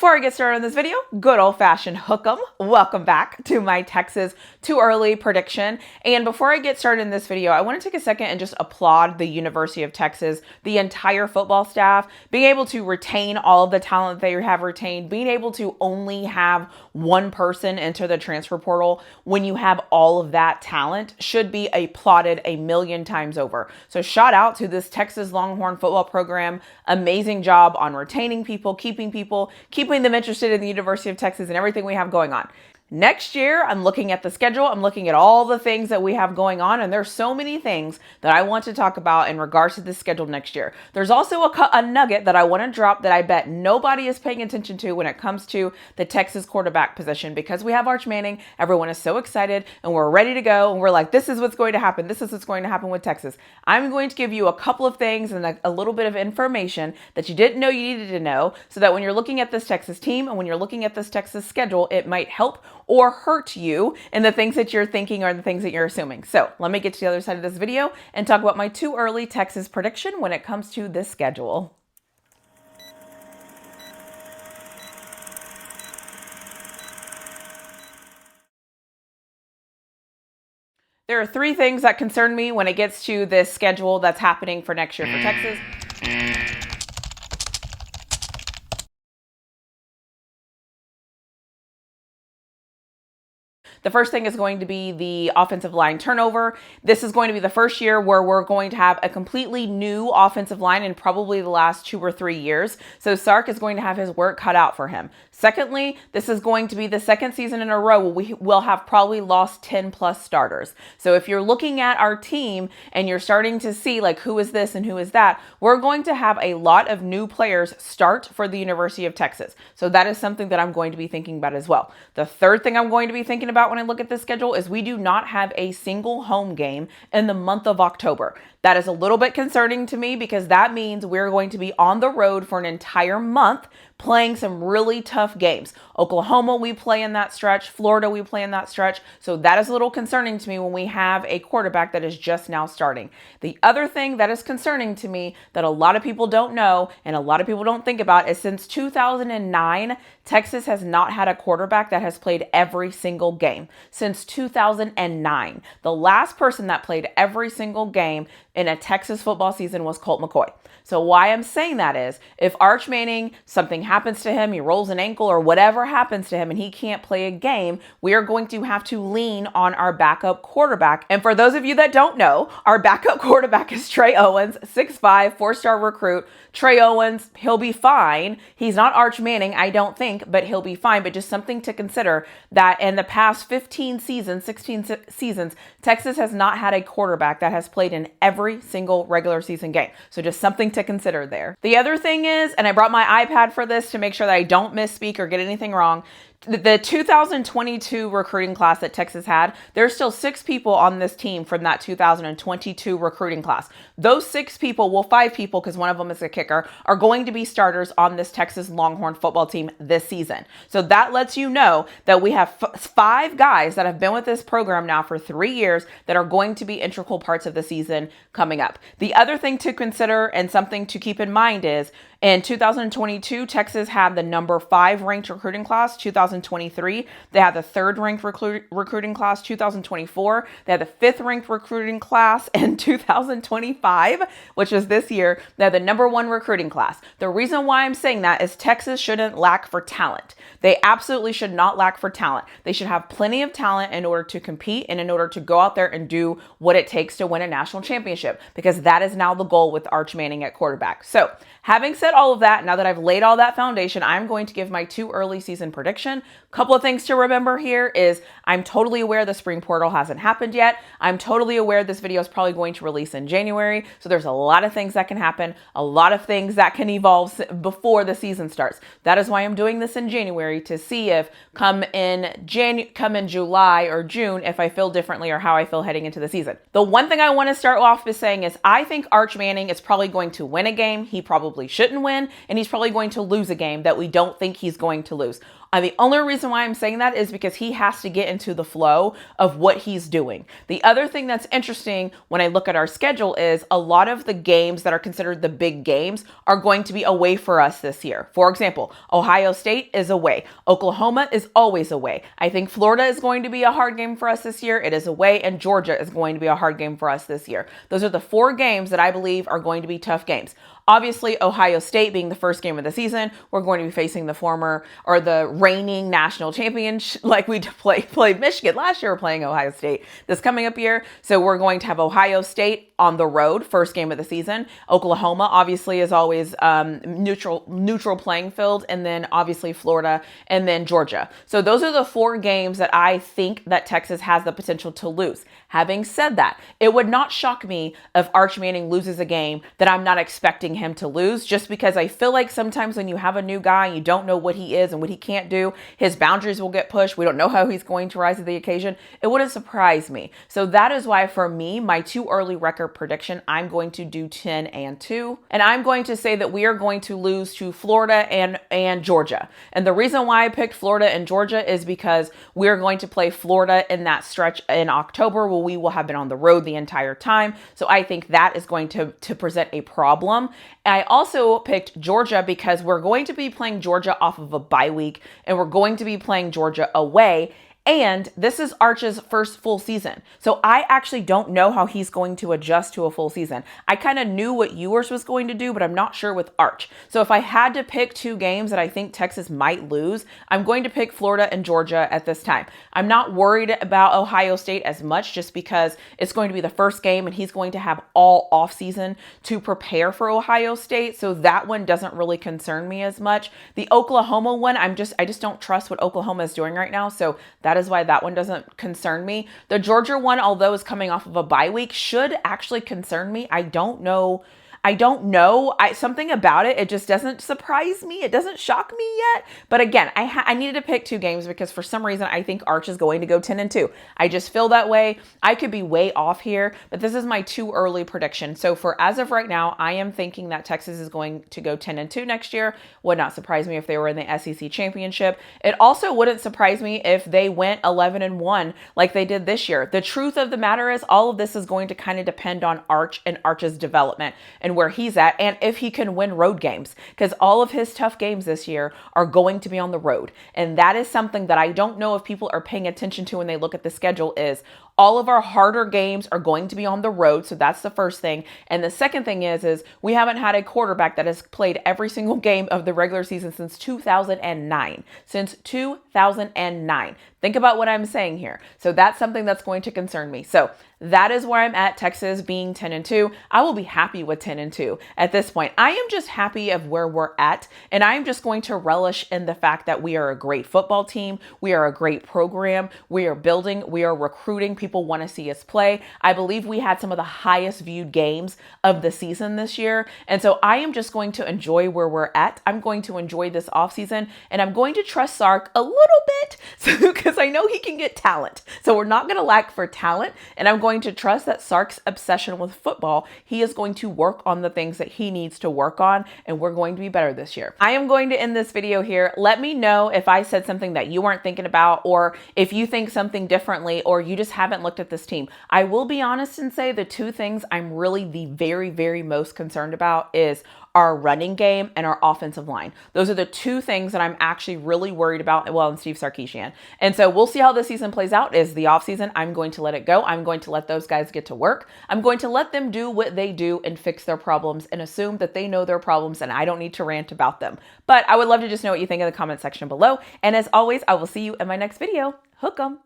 Before I get started on this video, good old-fashioned hook 'em. Welcome back to my Texas too early prediction. And before I get started in this video, I want to take a second and just applaud the University of Texas, the entire football staff, being able to retain all of the talent they have retained, being able to only have one person enter the transfer portal when you have all of that talent should be applauded a million times over. So shout out to this Texas Longhorn football program. Amazing job on retaining people, keeping them interested in the University of Texas and everything we have going on. Next year, I'm looking at the schedule. I'm looking at all the things that we have going on, and there's so many things that I want to talk about in regards to the schedule next year. There's also a nugget that I want to drop that I bet nobody is paying attention to when it comes to the Texas quarterback position, because we have Arch Manning. Everyone is so excited and we're ready to go. And we're like, this is what's going to happen. This is what's going to happen with Texas. I'm going to give you a couple of things and a little bit of information that you didn't know you needed to know, so that when you're looking at this Texas team and when you're looking at this Texas schedule, it might help or hurt you in the things that you're thinking or the things that you're assuming. So let me get to the other side of this video and talk about my too early Texas prediction when it comes to this schedule. There are three things that concern me when it gets to this schedule that's happening for next year for Texas. The first thing is going to be the offensive line turnover. This is going to be the first year where we're going to have a completely new offensive line in probably the last 2 or 3 years. So Sark is going to have his work cut out for him. Secondly, this is going to be the second season in a row where we will have probably lost 10 plus starters. So if you're looking at our team and you're starting to see like who is this and who is that, we're going to have a lot of new players start for the University of Texas. So that is something that I'm going to be thinking about as well. The third thing I'm going to be thinking about when I look at this schedule is we do not have a single home game in the month of October. That is a little bit concerning to me, because that means we're going to be on the road for an entire month playing some really tough games. Oklahoma, we play in that stretch. Florida, we play in that stretch. So that is a little concerning to me when we have a quarterback that is just now starting. The other thing that is concerning to me that a lot of people don't know and a lot of people don't think about is since 2009, Texas has not had a quarterback that has played every single game. Since 2009, the last person that played every single game in a Texas football season was Colt McCoy. So why I'm saying that is, if Arch Manning, something happens to him, he rolls an ankle or whatever happens to him and he can't play a game, we are going to have to lean on our backup quarterback. And for those of you that don't know, our backup quarterback is Trey Owens, 6'5", 4-star recruit. Trey Owens, he'll be fine. He's not Arch Manning, I don't think, but he'll be fine. But just something to consider that in the past 16 seasons, Texas has not had a quarterback that has played in every single regular season game. So just something to consider there. The other thing is, and I brought my iPad for this to make sure that I don't misspeak or get anything wrong, the 2022 recruiting class that Texas had, there's still 6 people on this team from that 2022 recruiting class. Those 6 people, well, 5 people, because one of them is a kicker, are going to be starters on this Texas Longhorn football team this season. So that lets you know that we have 5 guys that have been with this program now for 3 years that are going to be integral parts of the season coming up. The other thing to consider and something to keep in mind is, in 2022, Texas had the number 5 ranked recruiting class. 2023, they had the 3rd ranked recruiting class. 2024, they had the 5th ranked recruiting class. And 2025, which was this year, they had the number 1 recruiting class. The reason why I'm saying that is Texas shouldn't lack for talent. They absolutely should not lack for talent. They should have plenty of talent in order to compete and in order to go out there and do what it takes to win a national championship, because that is now the goal with Arch Manning at quarterback. So having said all of that, now that I've laid all that foundation, I'm going to give my too early season prediction. Couple of things to remember here is I'm totally aware the spring portal hasn't happened yet. I'm totally aware this video is probably going to release in January. So there's a lot of things that can happen, a lot of things that can evolve before the season starts. That is why I'm doing this in January, to see if come in July or June, if I feel differently or how I feel heading into the season. The one thing I want to start off with saying is I think Arch Manning is probably going to win a game he probably shouldn't win, and he's probably going to lose a game that we don't think he's going to lose. The only reason why I'm saying that is because he has to get into the flow of what he's doing. The other thing that's interesting when I look at our schedule is a lot of the games that are considered the big games are going to be away for us this year. For example, Ohio State is away. Oklahoma is always away. I think Florida is going to be a hard game for us this year. It is away, and Georgia is going to be a hard game for us this year. Those are the 4 games that I believe are going to be tough games. Obviously, Ohio State being the first game of the season, we're going to be facing the reigning national champion, like we played Michigan last year. We're playing Ohio State this coming up year. So we're going to have Ohio State on the road, first game of the season. Oklahoma, obviously, is always neutral playing field. And then obviously Florida and then Georgia. So those are the 4 games that I think that Texas has the potential to lose. Having said that, it would not shock me if Arch Manning loses a game that I'm not expecting him to lose, just because I feel like sometimes when you have a new guy, you don't know what he is and what he can't do. His boundaries will get pushed. We don't know how he's going to rise to the occasion. It wouldn't surprise me. So that is why for me, my too early record prediction, I'm going to do 10-2. And I'm going to say that we are going to lose to Florida and Georgia. And the reason why I picked Florida and Georgia is because we're going to play Florida in that stretch in October where we will have been on the road the entire time. So I think that is going to present a problem. I also picked Georgia because we're going to be playing Georgia off of a bye week, and we're going to be playing Georgia away. And this is Arch's first full season. So I actually don't know how he's going to adjust to a full season. I kind of knew what Ewers was going to do, but I'm not sure with Arch. So if I had to pick 2 games that I think Texas might lose, I'm going to pick Florida and Georgia at this time. I'm not worried about Ohio State as much just because it's going to be the first game and he's going to have all off season to prepare for Ohio State. So that one doesn't really concern me as much. The Oklahoma one, I just don't trust what Oklahoma is doing right now. So that is why that one doesn't concern me. The Georgia one, although is coming off of a bye week, should actually concern me. I don't know. Something about it just doesn't surprise me. It doesn't shock me yet. But again, I needed to pick 2 games because for some reason I think Arch is going to go 10-2. I just feel that way. I could be way off here, but this is my too early prediction. So for as of right now, I am thinking that Texas is going to go 10-2 next year. Would not surprise me if they were in the SEC championship. It also wouldn't surprise me if they went 11-1 like they did this year. The truth of the matter is all of this is going to kind of depend on Arch and Arch's development and where he's at and if he can win road games, because all of his tough games this year are going to be on the road. And that is something that I don't know if people are paying attention to when they look at the schedule. Is all of our harder games are going to be on the road. So that's the first thing. And the second thing is we haven't had a quarterback that has played every single game of the regular season since 2009. Since 2009. Think about what I'm saying here. So that's something that's going to concern me. So that is where I'm at, Texas being 10-2. I will be happy with 10-2 at this point. I am just happy of where we're at. And I'm just going to relish in the fact that we are a great football team. We are a great program. We are building. We are recruiting. People want to see us play. I believe we had some of the highest viewed games of the season this year. And so I am just going to enjoy where we're at. I'm going to enjoy this offseason, and I'm going to trust Sark a little bit because I know he can get talent. So we're not going to lack for talent. And I'm going to trust that Sark's obsession with football, he is going to work on the things that he needs to work on, and we're going to be better this year. I am going to end this video here. Let me know if I said something that you weren't thinking about, or if you think something differently, or you just haven't looked at this team. I will be honest and say the 2 things I'm really the very, very most concerned about is our running game and our offensive line. Those are the 2 things that I'm actually really worried about. Well, and Steve Sarkisian. And so we'll see how this season plays out. Is the offseason, I'm going to let it go. I'm going to let those guys get to work. I'm going to let them do what they do and fix their problems and assume that they know their problems and I don't need to rant about them. But I would love to just know what you think in the comment section below. And as always, I will see you in my next video. Hook 'em.